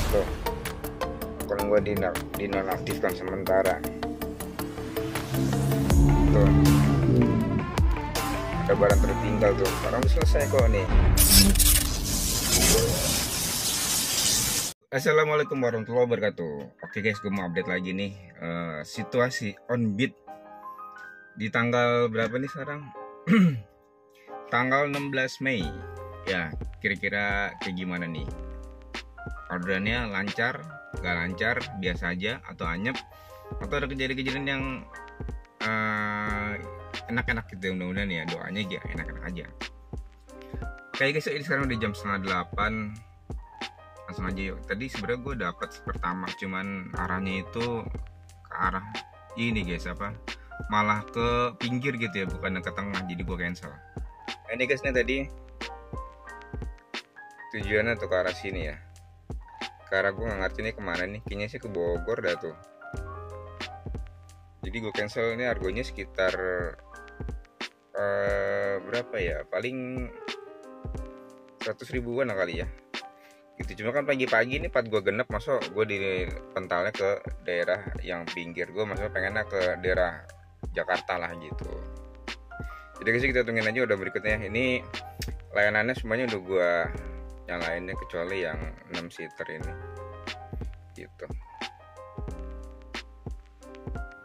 tuh akun gue dinonaktifkan sementara. Tuh ada barang tertinggal tuh, barang udah selesai kok nih. Assalamualaikum warahmatullahi wabarakatuh. Oke guys, gue mau update lagi nih situasi Onbit di tanggal berapa nih sekarang? Tanggal 16 Mei. Ya, kira-kira kayak gimana nih? Orderannya lancar, gak lancar, biasa aja, atau anyep, atau ada kejadian-kejadian yang enak-enak gitu. Mudah-mudahan ya, doanya aja enak-enak aja. Oke guys, ini sekarang udah jam 7:30. Langsung aja yuk. Tadi sebenarnya gue dapat pertama, cuman arahnya itu ke arah ini guys, malah ke pinggir gitu ya, bukan ke tengah, jadi gue cancel. Nah, ini guys, nih tadi tujuannya tuh ke arah sini ya. Ke arah gue nggak ngerti nih kemana nih, kayaknya sih ke Bogor dah tuh. Jadi gue cancel. Ini harganya sekitar berapa ya, paling 100 ribuan lah kali ya gitu. Cuma kan pagi-pagi ini 4 gue genep, masuk gue di pentalnya ke daerah yang pinggir. Gue maksudnya pengennya ke daerah Jakarta lah gitu. Jadi guys, kita tungguin aja udah berikutnya. Ini layanannya semuanya udah gue nyalainnya kecuali yang 6 seater ini gitu.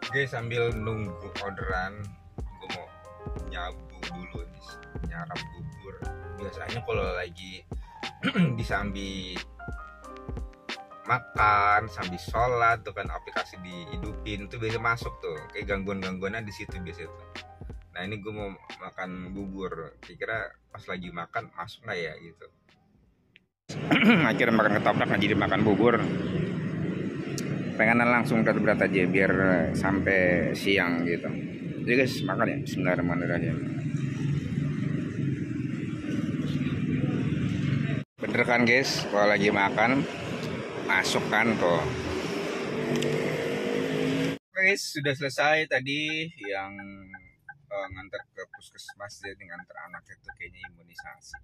Oke, sambil nunggu orderan, gue mau nyabu dulu nih, nyarap bubur. Biasanya kalau lagi disambi makan, sambil sholat tuh kan aplikasi dihidupin tuh biasa masuk tuh, kayak gangguan-gangguannya di situ biasa tuh. Nah ini gue mau makan bubur, kira-kira pas lagi makan masuk nggak ya gitu. Akhirnya makan ketoprak nggak jadi makan bubur. Pengenan langsung berat-berat aja biar sampai siang gitu. Jadi guys, makan ya. Bismillahirrahmanirrahim. Bener kan guys, kalau lagi makan masuk kan tuh. Guys, sudah selesai tadi yang ngantar ke puskesmas, jadi ngantar anak itu kayaknya imunisasi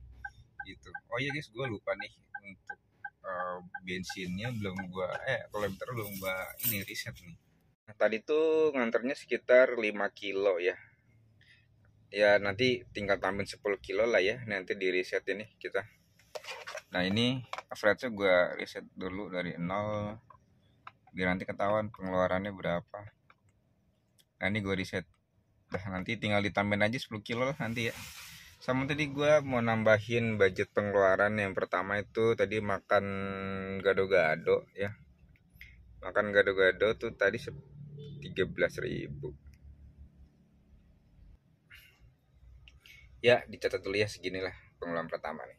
gitu. Oh iya guys, gue lupa nih untuk bensinnya belum gue kilometer belum gue ini riset nih. Nah, tadi tuh nganternya sekitar 5 kilo ya. Ya nanti tinggal tambahin 10 kilo lah ya, nanti di riset ini kita. Nah ini average-nya gue riset dulu dari 0 biar nanti ketahuan pengeluarannya berapa. Nah ini gue riset. Nah nanti tinggal ditambahin aja 10 kilo lah nanti ya. Sama tadi gue mau nambahin budget pengeluaran. Yang pertama itu tadi makan gado-gado ya. Makan gado-gado tuh tadi 13.000. Ya dicatat dulu ya, seginilah pengeluaran pertama nih.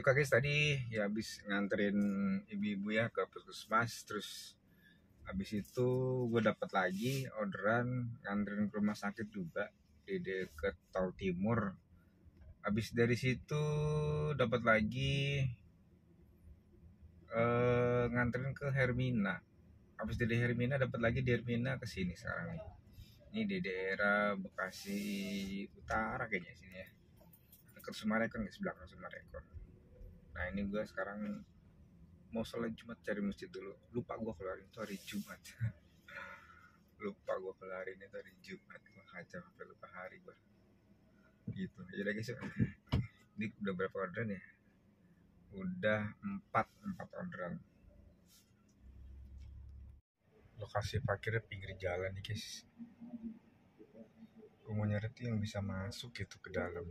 Yuk guys, tadi ya habis nganterin ibu-ibu ya ke puskesmas, terus habis itu gue dapat lagi orderan nganterin ke rumah sakit juga di dekat Tol Timur. Habis dari situ dapat lagi nganterin ke Hermina. Habis dari Hermina dapat lagi di Hermina ke sini sekarang nih. Ini di daerah Bekasi Utara kayaknya sini ya. Dekat Sumarekon, di belakang Sumarekon. Nah ini gue sekarang mau sholat Jumat, cari masjid dulu. Lupa gue keluarin itu hari Jumat. Lupa gue keluarin itu hari Jumat. Gue kacau sampai lupa hari gue. Gitu. Jadi guys, ini udah berapa orderan ya? Udah 4 orderan. Lokasi parkirnya pinggir jalan nih guys. Gue mau nyari tuh yang bisa masuk gitu ke dalam.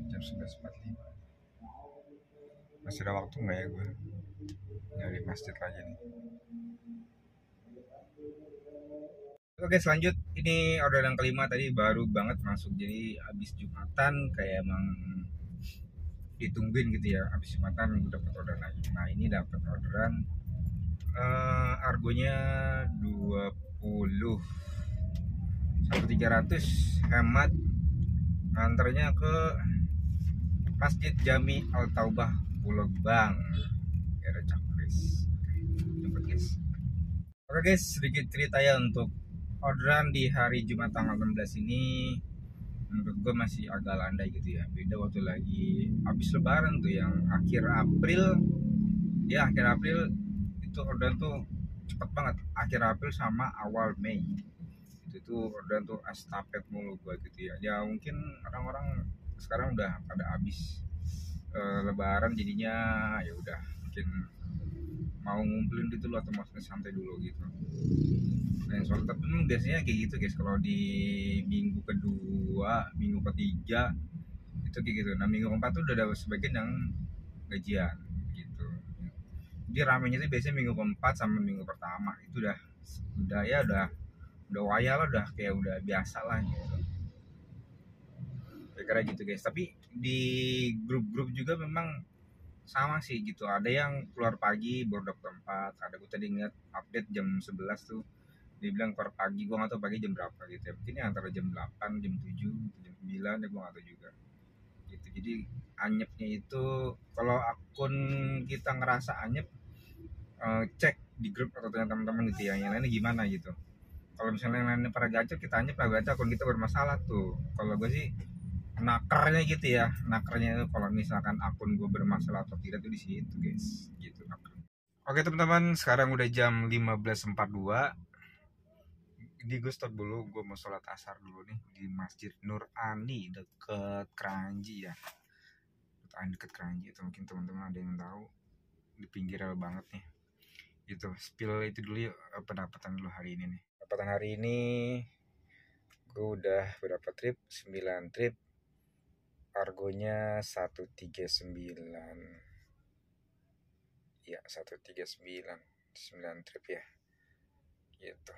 Jam 11.45. Masih ada waktu nggak ya gue nyari masjid lagi nih. Oke lanjut, ini order yang kelima tadi baru banget masuk. Jadi habis Jumatan kayak emang ditungguin gitu ya. Habis Jumatan gue dapat orderan lagi. Nah ini dapat orderan argonya 20.300, hemat. Nganternya ke Masjid Jami Al Taubah Pulau Gebang, daerah Cakres. Jemput guys. Oke guys, sedikit cerita ya untuk orderan di hari Jumat tanggal 16 ini. menurut gue masih agak landai gitu ya. Beda waktu lagi habis lebaran tuh yang akhir April, ya akhir April itu orderan tuh cepet banget. Akhir April sama awal Mei itu tuh orderan tuh estafet mulu gue gitu ya. Ya mungkin orang-orang sekarang udah pada habis lebaran, jadinya ya udah mungkin mau ngumpulin gitu loh, atau maksudnya santai dulu gitu. Nah, soal tapi biasanya kayak gitu guys, kalau di minggu kedua, minggu ketiga itu kayak gitu. Nah minggu keempat tuh udah ada sebagian yang gajian gitu. Jadi ramenya itu biasanya minggu keempat sama minggu pertama itu udah ya udah waya lah, udah kayak udah biasa lah gitu. Kira-kira gitu guys. Tapi di grup-grup juga memang sama sih gitu. Ada yang keluar pagi baru dapat tempat. Ada gue tadi ngeliat update jam 11 tuh, dia bilang keluar pagi, gue gak tahu pagi jam berapa gitu ya. Mungkin ya antara jam 8, jam 7, jam 9 ya, gue gak tahu juga gitu. Jadi anyepnya itu kalau akun kita ngerasa anyep, cek di grup atau tanya teman-teman gitu ya, yang lainnya gimana gitu. Kalau misalnya yang lainnya pada gacor, kita anyep lah, berarti akun kita bermasalah tuh. Kalau gue sih nakernya gitu ya, nakernya itu kalau misalkan akun gue bermasalah atau tidak tuh di situ guys gitu naker. Oke teman-teman, sekarang udah jam 15.42. Jadi gue stop dulu, gue mau sholat asar dulu nih di Masjid Nur Ani deket Kranji ya. Deket Kranji itu mungkin teman-teman ada yang tahu, di pinggir rel banget nih. Gitu, spill itu dulu yuk, pendapatan dulu hari ini nih. Pendapatan hari ini gue udah berapa trip? 9 trip. Argonya 139. Ya, 139. 9 trip ya. Gitu.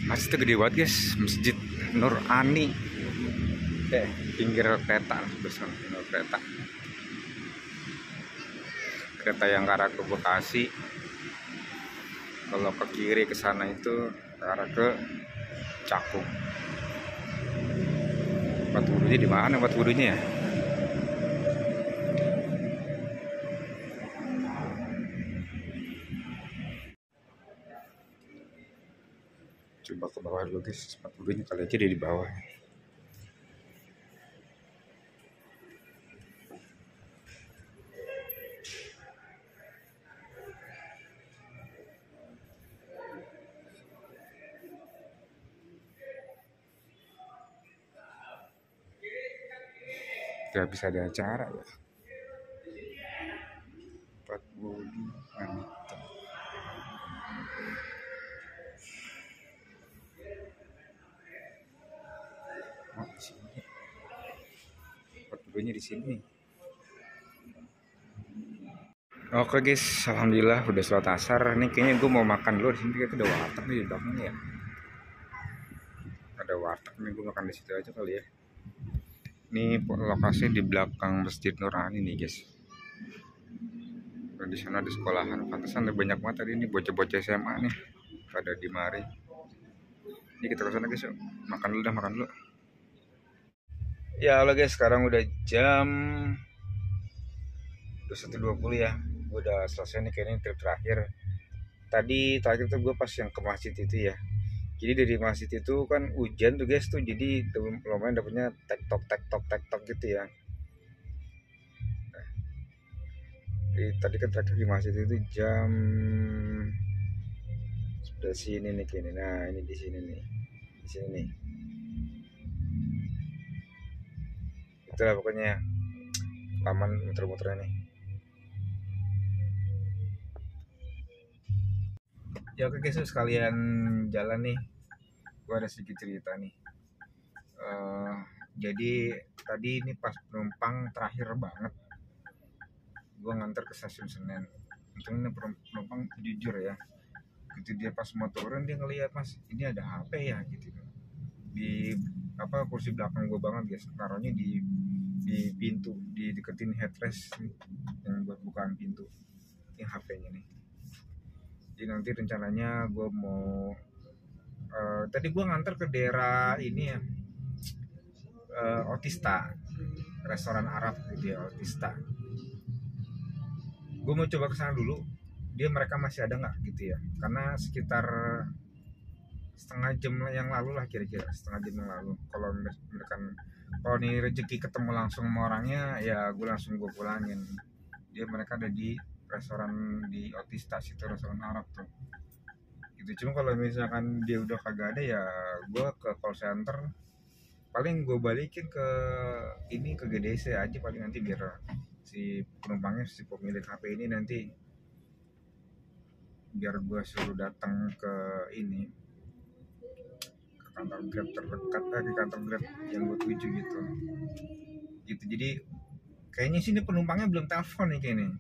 Masjidnya gede banget guys, Masjid Nur Ani. Pinggir kereta, besar kereta. Kereta yang ke arah ke Bekasi. Kalau ke kiri ke sana itu ke arah ke Cakung. Tempat wudhunya di mana tempat wudhunya ya? Coba ke bawah dulu guys, tempat wudhunya kali aja di bawah. Gak bisa ada acara ya. Tempat wudhu wanita. Oh, di sini. Tempat wudhunya di sini. Oke guys, alhamdulillah udah sholat asar. Nih kayaknya gue mau makan dulu di sini. Itu udah warteg nih di belakangnya ya. Ada warteg nih, gue makan di situ aja kali ya. Ini lokasinya di belakang Masjid Nur Ani nih guys. Di sana ada sekolahan, pantesan ada banyak banget tadi ini bocah-bocah SMA nih pada di mari. Ini kita kesana guys yuk. Makan dulu. Ya halo guys, sekarang udah jam 21.20 ya. Gue udah selesai nih kayaknya trip terakhir. Tadi terakhir tuh gue pas yang ke masjid itu ya. Jadi dari masjid itu kan hujan tuh guys tuh, jadi lumayan dapetnya tektok gitu ya. Jadi tadi kan terakhir di masjid itu jam sebelah sini nih kayaknya. Nah ini di sini nih, di sini nih. Itulah pokoknya taman muter-muternya nih. Ya oke guys, sekalian jalan nih, gue ada sedikit cerita nih. Jadi tadi ini pas penumpang terakhir banget, gue nganter ke stasiun Senen. Untungnya penumpang jujur ya, gitu dia pas mau turun dia ngeliat, mas ini ada HP ya gitu di apa kursi belakang gue banget guys, taruhnya di pintu, di deketin headrest yang buat bukaan pintu. Ini HP-nya nih. Jadi nanti rencananya gue mau tadi gue nganter ke daerah ini ya, Otista, restoran Arab gitu ya, Otista. Gue mau coba kesana dulu, mereka masih ada nggak gitu ya, karena sekitar setengah jam yang lalu lah, kira-kira setengah jam yang lalu. Kalau misalkan kalau nih rezeki ketemu langsung sama orangnya ya gue langsung gue pulangin. Mereka ada di restoran di Otistas, itu restoran Arab tuh gitu. Cuma kalau misalkan dia udah kagak ada ya gue ke call center, paling gue balikin ke ini, ke GDC aja paling, nanti biar si penumpangnya, si pemilik HP ini nanti biar gue suruh datang ke ini, ke kantor Grab terdekat, ke kantor Grab yang gue tuju gitu. Jadi kayaknya sih ini penumpangnya belum telepon nih kayaknya.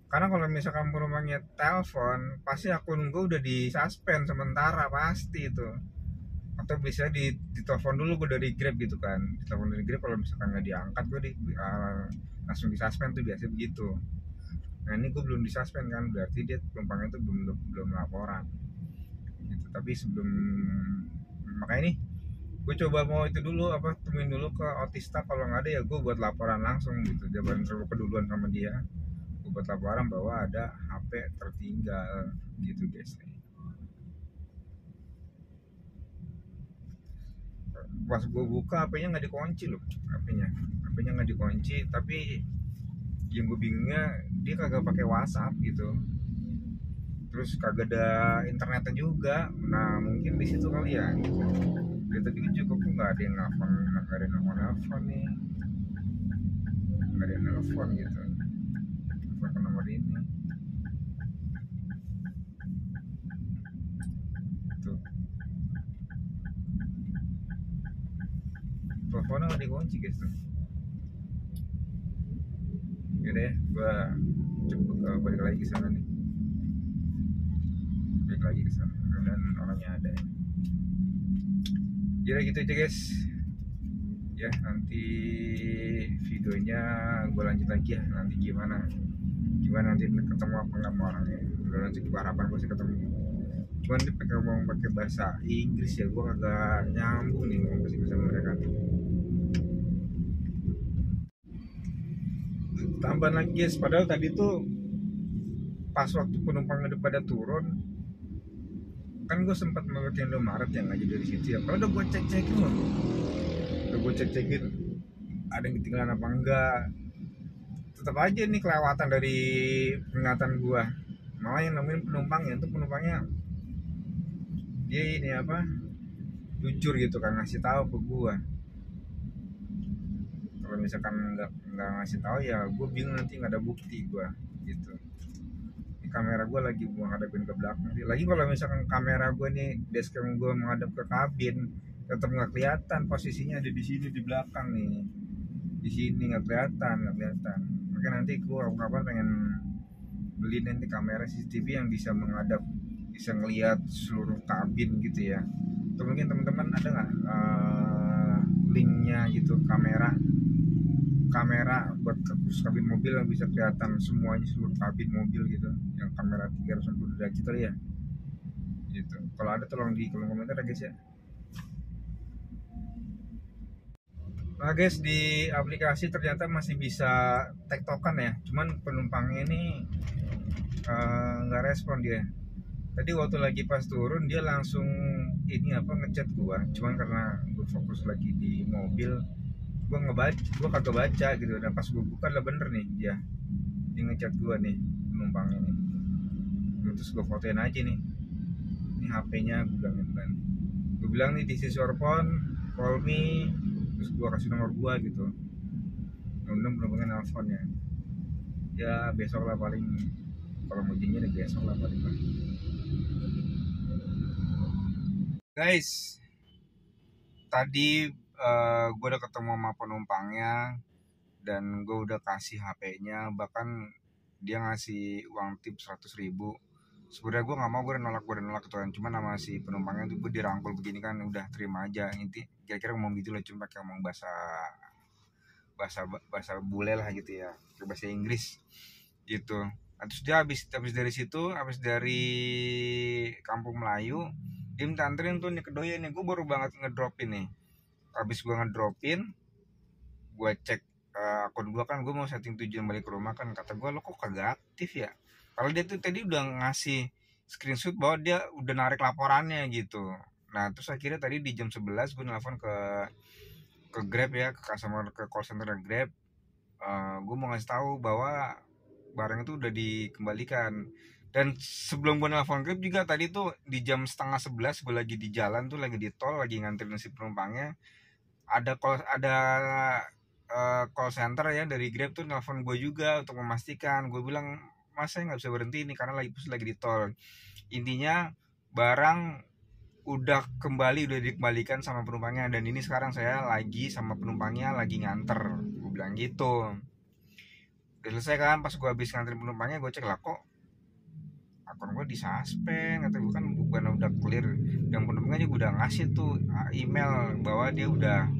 Karena kalau misalkan penumpangnya telepon, pasti akun gue udah di suspend sementara pasti itu. Atau bisa ditelepon dulu gue dari Grab gitu kan. Ditelepon dari Grab, kalau misalkan nggak diangkat gue langsung di suspend tuh, biasa begitu. Nah ini gue belum di suspend kan, berarti dia penumpangnya tuh belum laporan gitu. Tapi sebelum, makanya nih gue coba mau itu dulu, temuin dulu ke Otista, kalau nggak ada ya gue buat laporan langsung gitu. Jawaban keduluan sama dia, gue buat laporan bahwa ada HP tertinggal gitu guys. Pas gue buka HP-nya nggak dikunci loh, HP-nya nggak dikunci, tapi yang gue bingungnya dia kagak pakai WhatsApp gitu, terus kagak ada internetnya juga. Nah mungkin di situ kali ya gitu. Dari tadi juga kok nggak ada yang nelfon, nih, nggak ada yang nelfon gitu, nelfon ke nomor ini tuh, teleponnya nggak dikunci guys tuh. Ya deh, gue coba balik lagi ke sana nih, balik lagi ke sana dan orangnya ada ya. Jadi gitu aja guys ya, nanti videonya gue lanjut lagi ya, nanti gimana nanti ketemu apa nggak sama orangnya. Udah, nanti harapan gue sih ketemu, cuman dia ngomong pakai bahasa Inggris ya, gue agak nyambung nih ngomong bahasa mereka. Tambahan lagi guys, padahal tadi tuh pas waktu penumpang udah pada turun kan, gue sempat melewati Indomaret yang aja dari situ ya. Kalau udah gue cek-cekin loh, ada yang ketinggalan apa enggak, tetap aja nih kelewatan dari peringatan gue. Malah yang nemuin penumpangnya dia ini jujur gitu kan, ngasih tahu ke gue. Kalau misalkan nggak ngasih tahu ya gue bingung, nanti nggak ada bukti gue gitu. Ini kamera gue lagi gue ngadepin ke belakang sih. Lagi kalau misalkan kamera gue nih, dashcam gue menghadap ke kabin, tetap nggak kelihatan posisinya ada di sini di belakang nih, di sini nggak kelihatan. Makanya nanti gue kapan pengen beli nanti kamera CCTV yang bisa menghadap, bisa ngelihat seluruh kabin gitu ya. Atau mungkin teman-teman ada nggak linknya gitu, kamera buat ke kabin mobil yang bisa kelihatan semuanya, seluruh kabin mobil gitu, yang kamera 360 derajat kali ya gitu. Kalau ada tolong di kolom komentar ya guys ya. Nah guys, di aplikasi ternyata masih bisa tektokan ya, cuman penumpangnya ini nggak respon dia. Tadi waktu lagi pas turun dia langsung ini ngechat gua, cuman karena gue fokus lagi di mobil, gue kagak baca gitu. Dan pas gue buka lah bener nih dia ngechat gue nih, penumpang ini. Terus gue fotoin aja nih, ini HP-nya gue bilang nih, this is your phone, call me. Terus gue kasih nomor gue gitu. Kemudian penumpangnya nelfon ya besok lah paling, kalau mau jinnya nih besok lah paling. Guys, tadi gue udah ketemu sama penumpangnya dan gue udah kasih HP-nya, bahkan dia ngasih uang tip 100.000. Sebenarnya gue nggak mau, gue udah nolak gitu kan. Cuman sama si penumpangnya tuh gue dirangkul begini kan, udah terima aja. Inti kira-kira ngomong gitu lah, cuma kayak ngomong bahasa bule lah gitu ya, bahasa Inggris gitu. Terus dia habis dari Kampung Melayu, dia minta anterin tuh nih ke Doyen nih. Gue baru banget ngedropin nih. Habis gue ngedropin, gue cek akun gue kan, gue mau setting tujuan balik ke rumah kan. Kata gue, lo kok kagak aktif ya? Kalau dia tuh tadi udah ngasih screenshot bahwa dia udah narik laporannya gitu. Nah terus akhirnya tadi di jam 11 gue nelfon ke Grab ya, ke customer, ke call center Grab. Gue mau ngasih tahu bahwa barang itu udah dikembalikan. Dan sebelum gue nelfon Grab juga tadi tuh di jam setengah 11 gue lagi di jalan tuh, lagi di tol, lagi nganterin si penumpangnya. Ada call center ya dari Grab tuh nelfon gue juga untuk memastikan. Gue bilang, mas saya nggak bisa berhenti ini karena lagi di tol. Intinya barang udah dikembalikan sama penumpangnya, dan ini sekarang saya lagi sama penumpangnya lagi nganter. Gue bilang gitu. Udah selesai kan, pas gue habis nganterin penumpangnya gue cek lah, kok akun gue disuspend, kata gue kan bukan udah clear. Dan penumpangnya juga udah ngasih tuh email bahwa dia udah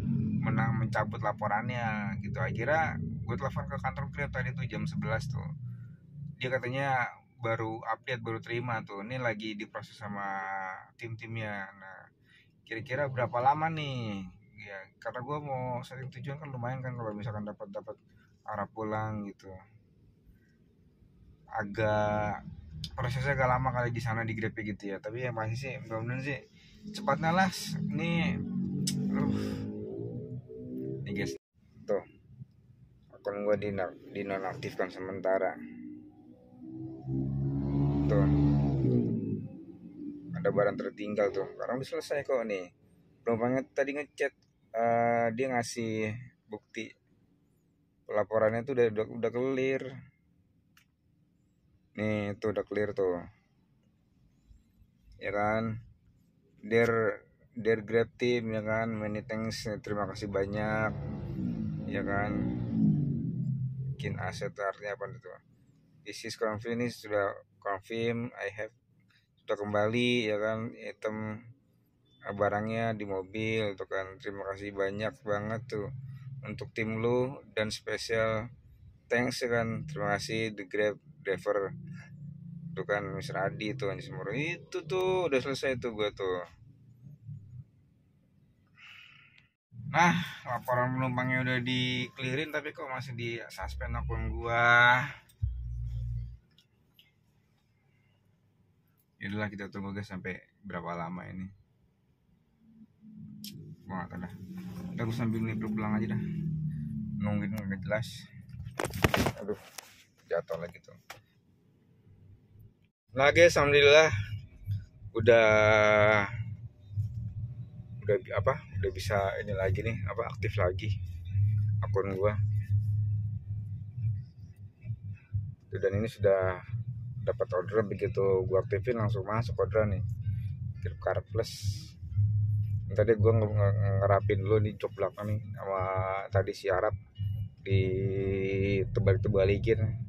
mencabut laporannya gitu. Akhirnya gue telepon ke kantor Grab tadi tuh jam 11 tuh, dia katanya baru update, baru terima tuh, ini lagi diproses sama tim-timnya. Nah kira-kira berapa lama nih ya, karena gue mau setting tujuan kan lumayan kan, kalau misalkan dapat arah pulang gitu. Agak prosesnya agak lama kali di sana di Grab gitu ya, tapi yang pasti sih mudah-mudahan sih cepatnya lah. Ini nih guys, tuh akun gue dinonaktifkan sementara tuh, ada barang tertinggal tuh, karena udah selesai kok nih. Penumpangnya tadi ngechat, dia ngasih bukti laporannya tuh udah clear nih, tuh udah clear tuh ya kan. Dear Grab team ya kan, many thanks, terima kasih banyak ya kan. Bikin aset artinya apa itu, this is confirm, ini sudah confirm, I have sudah kembali ya kan, item barangnya di mobil tuh kan. Terima kasih banyak banget tuh untuk tim lu, dan spesial thanks ya kan, terima kasih the Grab driver tuh kan, Mr. Adi tuh, itu tuh udah selesai tuh gue tuh. Nah laporan penumpangnya udah di clearin, tapi kok masih di suspend akun gua. Yaudahlah kita tunggu guys sampai berapa lama ini, gua gak tau dah. Udah gue sambil nih pulang aja dah, nungguin nggak jelas. Aduh jatuh lagi tuh. Nah guys, alhamdulillah udah bisa ini lagi nih, aktif lagi akun gua. Dan ini sudah dapat order, begitu gua aktifin langsung masuk order nih, Grab Car Plus. Tadi gua ngerapin dulu nih jok belakang nih, sama tadi si Arab di tebalik-tebalikin.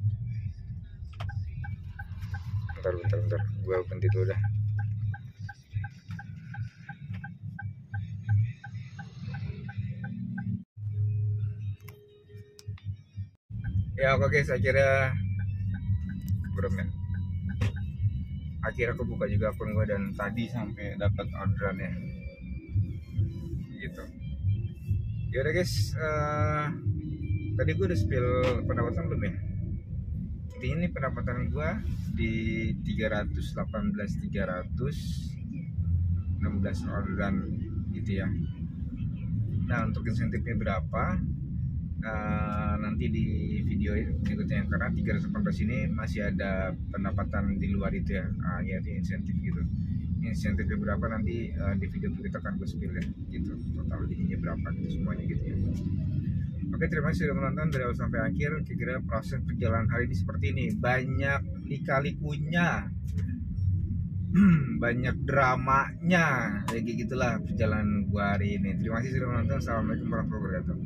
Bentar gua berhenti dulu dah. Ya oke guys, akhirnya aku buka juga akun gue, dan tadi sampai dapat orderannya gitu. Yaudah guys, tadi gue udah spill pendapatan belum ya? Intinya ini pendapatan gue di 316 orderan gitu ya. Nah untuk insentifnya berapa, nanti di video berikutnya, karena 318 ini masih ada pendapatan di luar itu ya, yaitu insentif gitu. Insentifnya berapa nanti di video kita akan gue spill ya gitu, total ininya berapa gitu semuanya gitu ya. Oke, terima kasih sudah menonton dari awal sampai akhir. Kira-kira proses perjalanan hari ini seperti ini, banyak lika-likunya, banyak dramanya, kayak gitulah perjalanan gua hari ini. Terima kasih sudah menonton. Assalamualaikum warahmatullahi wabarakatuh.